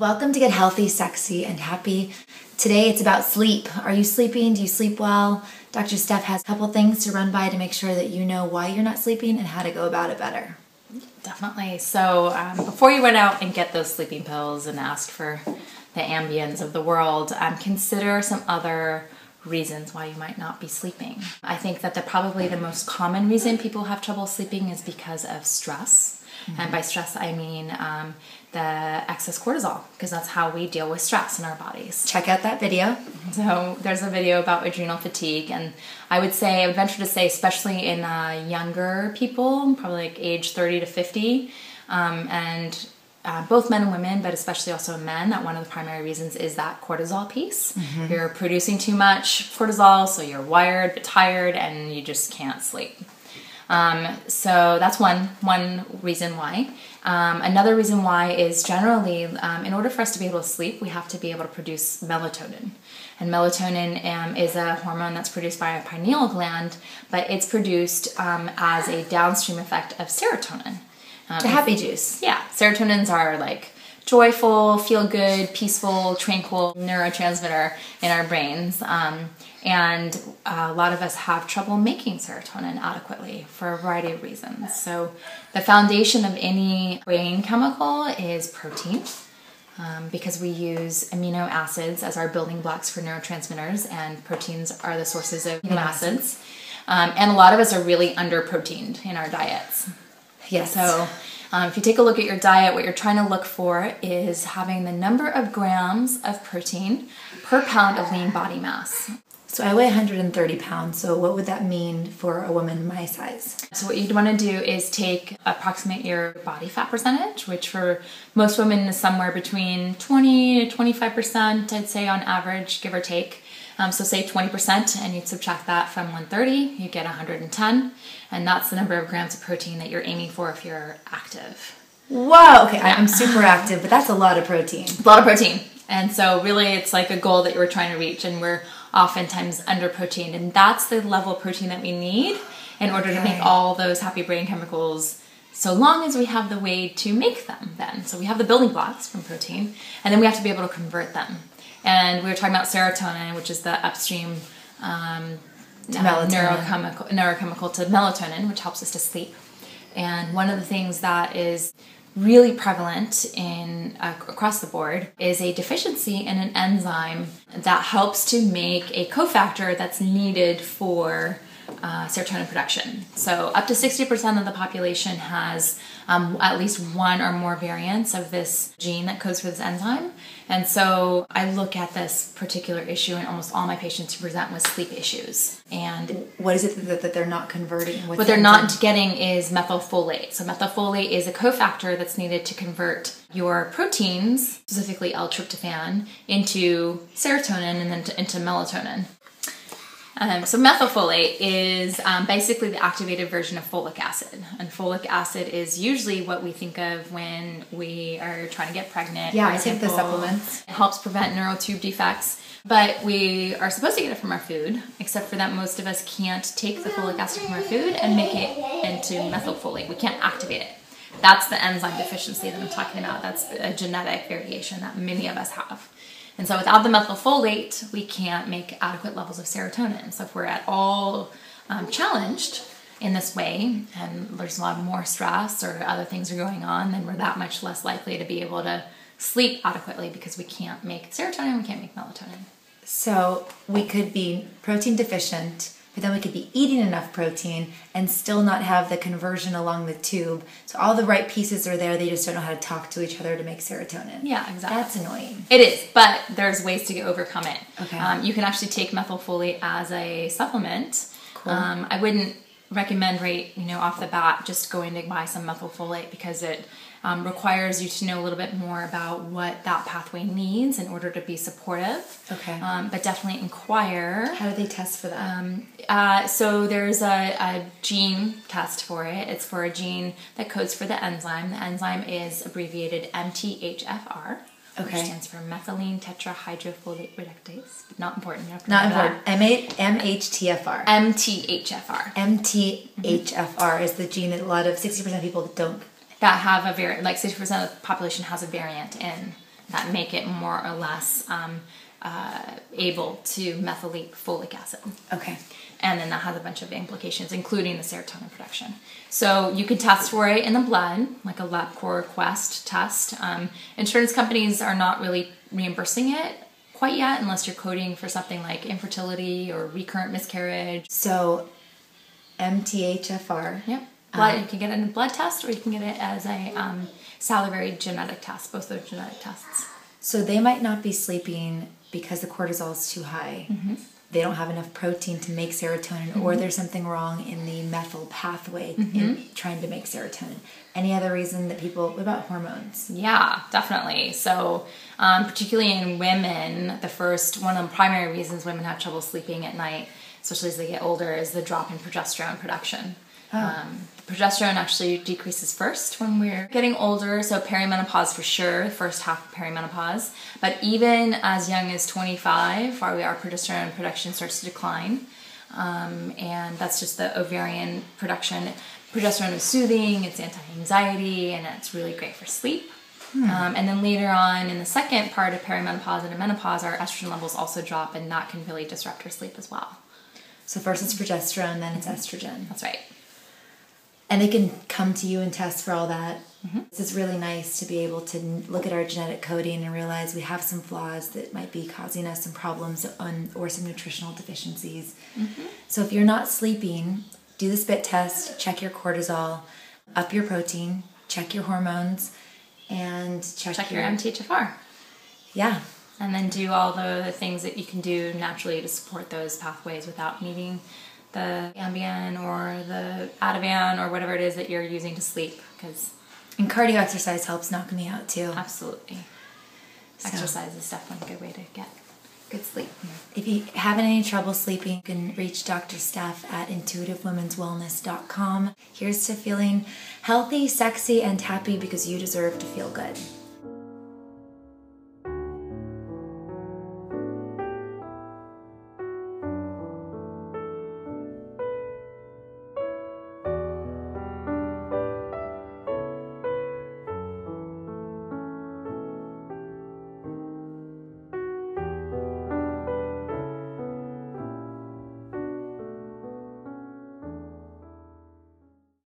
Welcome to Get Healthy, Sexy, and Happy. Today it's about sleep. Are you sleeping? Do you sleep well? Dr. Steph has a couple things to run by to make sure that you know why you're not sleeping and how to go about it better. Definitely. So before you run out and get those sleeping pills and ask for the Ambiens of the world, consider some other reasons why you might not be sleeping. I think that probably the most common reason people have trouble sleeping is because of stress. And by stress, I mean the excess cortisol, because that's how we deal with stress in our bodies. Check out that video. So there's a video about adrenal fatigue, and I would venture to say, especially in younger people, probably like age 30 to 50, and both men and women, but especially also in men, that one of the primary reasons is that cortisol piece. You're producing too much cortisol, so you're wired but tired, and you just can't sleep. So that's one reason why. Another reason why is generally, in order for us to be able to sleep, we have to be able to produce melatonin. And melatonin is a hormone that's produced by our pineal gland, but it's produced as a downstream effect of serotonin. The happy juice. Yeah, serotonins are like joyful, feel good, peaceful, tranquil neurotransmitter in our brains. And a lot of us have trouble making serotonin adequately for a variety of reasons. So the foundation of any brain chemical is protein, because we use amino acids as our building blocks for neurotransmitters, and proteins are the sources of amino acids. And a lot of us are really under-proteined in our diets. Yes. So if you take a look at your diet, what you're trying to look for is having the number of grams of protein per pound of lean body mass. So I weigh 130 pounds, so what would that mean for a woman my size? So what you'd want to do is approximate your body fat percentage, which for most women is somewhere between 20 to 25%, I'd say on average, give or take. So say 20%, and you'd subtract that from 130, you get 110, and that's the number of grams of protein that you're aiming for if you're active. Whoa, okay, I'm super active, but that's a lot of protein. A lot of protein. And so really it's like a goal that you were trying to reach, and we're oftentimes under-proteined, and that's the level of protein that we need in order to make all those happy brain chemicals, so long as we have the way to make them then. So we have the building blocks from protein, and then we have to be able to convert them. And we were talking about serotonin, which is the upstream neurochemical to melatonin, which helps us to sleep. And one of the things that is really prevalent across the board is a deficiency in an enzyme that helps to make a cofactor that's needed for serotonin production. So up to 60% of the population has at least one or more variants of this gene that codes for this enzyme. And so I look at this particular issue in almost all my patients who present with sleep issues. And what is it that they're not converting? What they're not getting is methylfolate. So methylfolate is a cofactor that's needed to convert your proteins, specifically L-tryptophan, into serotonin and then into melatonin. So methylfolate is basically the activated version of folic acid. And folic acid is usually what we think of when we are trying to get pregnant. Yeah, I take the supplements. It helps prevent neural tube defects. But we are supposed to get it from our food, except for that most of us can't take the folic acid from our food and make it into methylfolate. We can't activate it. That's the enzyme deficiency that I'm talking about. That's a genetic variation that many of us have. And so without the methylfolate, we can't make adequate levels of serotonin. So if we're at all challenged in this way, and there's a lot more stress or other things are going on, then we're that much less likely to be able to sleep adequately because we can't make serotonin, we can't make melatonin. So we could be protein deficient, but then we could be eating enough protein and still not have the conversion along the tube. So all the right pieces are there, they just don't know how to talk to each other to make serotonin. Yeah, exactly. That's annoying. It is, but there's ways to overcome it. Okay. You can actually take methylfolate as a supplement. Cool. I wouldn't recommend off the bat just going to buy some methylfolate, because it requires you to know a little bit more about what that pathway needs in order to be supportive. Okay. But definitely inquire. How do they test for that? So there's a gene test for it. It's for a gene that codes for the enzyme. The enzyme is abbreviated MTHFR. Okay. Which stands for methylene tetrahydrofolate reductase. Not important. Not important. MHTFR. MTHFR. MTHFR is the gene that 60% of people don't. That have a variant, like 60% of the population has a variant in that make it more or less able to methylate folic acid. Okay. And then that has a bunch of implications, including the serotonin production. So you could test for it in the blood, like a LabCorp Quest test. Insurance companies are not really reimbursing it quite yet, unless you're coding for something like infertility or recurrent miscarriage. So MTHFR. Yep. Blood, you can get it in a blood test, or you can get it as a salivary genetic test. Both are genetic tests. So they might not be sleeping because the cortisol is too high. Mm-hmm. They don't have enough protein to make serotonin, mm-hmm. or there's something wrong in the methyl pathway mm-hmm. in trying to make serotonin. Any other reason that people, what about hormones? Yeah, definitely. So particularly in women, one of the primary reasons women have trouble sleeping at night, especially as they get older, is the drop in progesterone production. Oh. Progesterone actually decreases first when we're getting older, so perimenopause for sure, first half of perimenopause. But even as young as 25, our progesterone production starts to decline, and that's just the ovarian production. Progesterone is soothing, it's anti-anxiety, and it's really great for sleep. And then later on, in the second part of perimenopause and menopause, our estrogen levels also drop, and that can really disrupt our sleep as well. So first it's progesterone, then it's estrogen. That's right. And they can come to you and test for all that. Mm-hmm. It's really nice to be able to look at our genetic coding and realize we have some flaws that might be causing us some problems or some nutritional deficiencies. Mm-hmm. So if you're not sleeping, do the spit test, check your cortisol, up your protein, check your hormones, and check your MTHFR. Yeah. And then do all the things that you can do naturally to support those pathways without needing the Ambien or the Ativan or whatever it is that you're using to sleep. And cardio exercise helps knock me out too. Absolutely. So, exercise is definitely a good way to get good sleep. If you have any trouble sleeping, you can reach Dr. Steph at intuitivewomenswellness.com. Here's to feeling healthy, sexy, and happy, because you deserve to feel good.